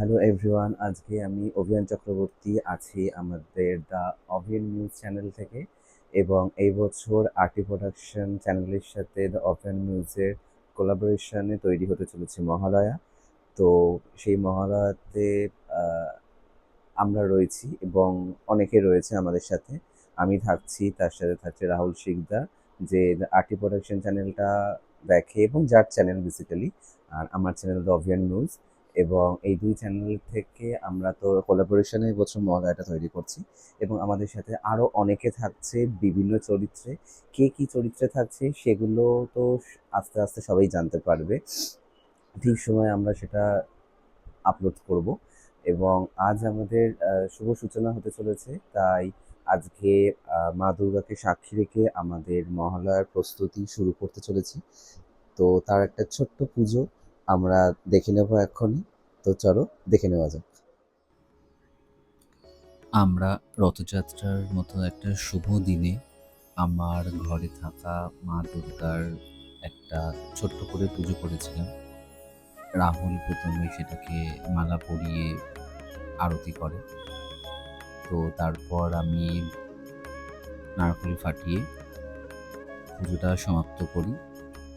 Hello everyone, আজকে আমি অভিয়ান চক্রবর্তী আছি আমাদের দ্য অভিয়ান নিউজ চ্যানেল থেকে। এবং এই বছর আরটি প্রোডাকশন চ্যানেলের সাথে দ্য অভিয়ান নিউজের কোলাবোরেশনে তৈরি হতে চলেছে মহালয়া। তো সেই মহালয়াতে আহ, আমরা রয়েছি এবং অনেকে রয়েছে আমাদের সাথে। আমি থাকছি, তার সাথে থাকছে রাহুল শিকদার, যে আরটি প্রোডাকশন চ্যানেলটা দেখে এবং যার চ্যানেল বেসিক্যালি, আর আমার চ্যানেল দ্য অভিয়ান নিউজ। এবং এই দুই চ্যানেল থেকে আমরা তো কোলাবোরেশনে এবছর মহালয়াটা তৈরি করছি। এবং আমাদের সাথে আরও অনেকে থাকছে বিভিন্ন চরিত্রে। কে কী চরিত্রে থাকছে সেগুলো তো আস্তে আস্তে সবাই জানতে পারবে। ঠিক সময় আমরা সেটা আপলোড করব। এবং আজ আমাদের শুভ সূচনা হতে চলেছে, তাই আজকে মা দুর্গাকে সাক্ষী রেখে আমাদের মহালয়ার প্রস্তুতি শুরু করতে চলেছি। তো তার একটা ছোট্ট পুজো আমরা দেখে নেব এক্ষুনি। তো চলো দেখে নেওয়া যাক। আমরা রথযাত্রার মতো একটা শুভ দিনে আমার ঘরে থাকা মা দুর্গার একটা ছোট্ট করে পুজো করেছিলাম। রাহুল প্রথমে সেটাকে মালা পরিয়ে আরতি করে। তো তারপর আমি নারকেল ফাটিয়ে পুজোটা সমাপ্ত করি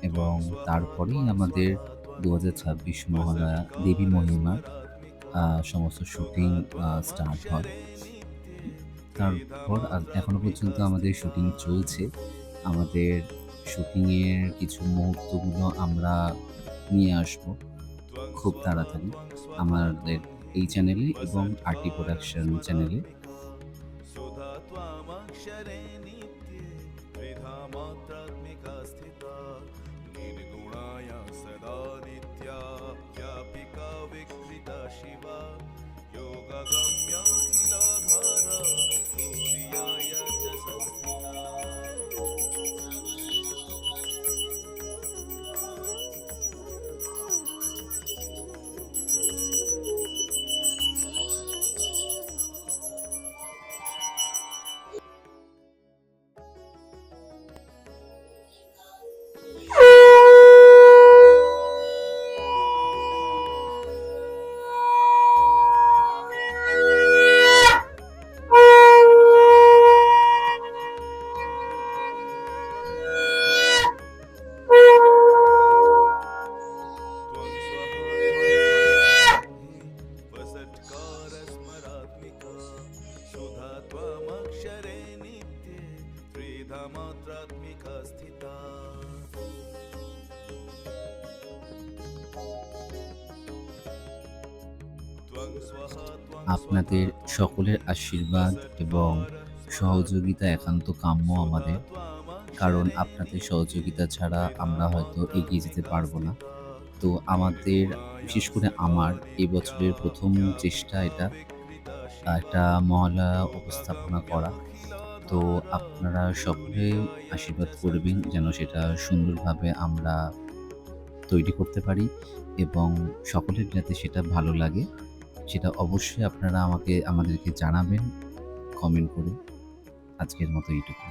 এবং তারপরেই আমাদের 2026 মহালয়া দেবী মহিমার সমস্ত শুটিং স্টার্ট হয়। তারপর এখনো পর্যন্ত আমাদের শুটিং চলছে। আমাদের শুটিংয়ের কিছু মুহূর্তগুলো আমরা নিয়ে আসবো খুব তাড়াতাড়ি আমাদের এই চ্যানেলে এবং আরটি প্রোডাকশন চ্যানেলে। सुधा त्वामक्षरे नित्ये त्रिधा मात्रात्मिका स्थिता निर्गुणाया सदा नित्या व्यापिका विकृता शिवा योगगम्याखिलाधारा तुर्याय च संस्थिता। त्वं स्वहा त्वं स्वहा वसट्कारस्मरात्मिका सुधा त्वामक्षरे नित्ये त्रिधा मात्रात्मिका स्थिता। त्वं स्वहा त्वं আপনাদের সকলের আশীর্বাদ এবং সহযোগিতা একান্ত কাম্য আমাদের, কারণ আপনাদের সহযোগিতা ছাড়া আমরা হয়তো এগিয়ে যেতে পারবো না। তো আমাদের, বিশেষ করে আমার এই বছরের প্রথম চেষ্টা এটা একটা মহালয়া উপস্থাপনা করা। তো আপনারা সকলে আশীর্বাদ করবেন যেন সেটা সুন্দরভাবে আমরা তৈরি করতে পারি এবং সকলের যাতে সেটা ভালো লাগে, সেটা অবশ্যই আপনারা আমাদেরকে জানাবেন কমেন্ট করে। আজকের মতো এইটুকু।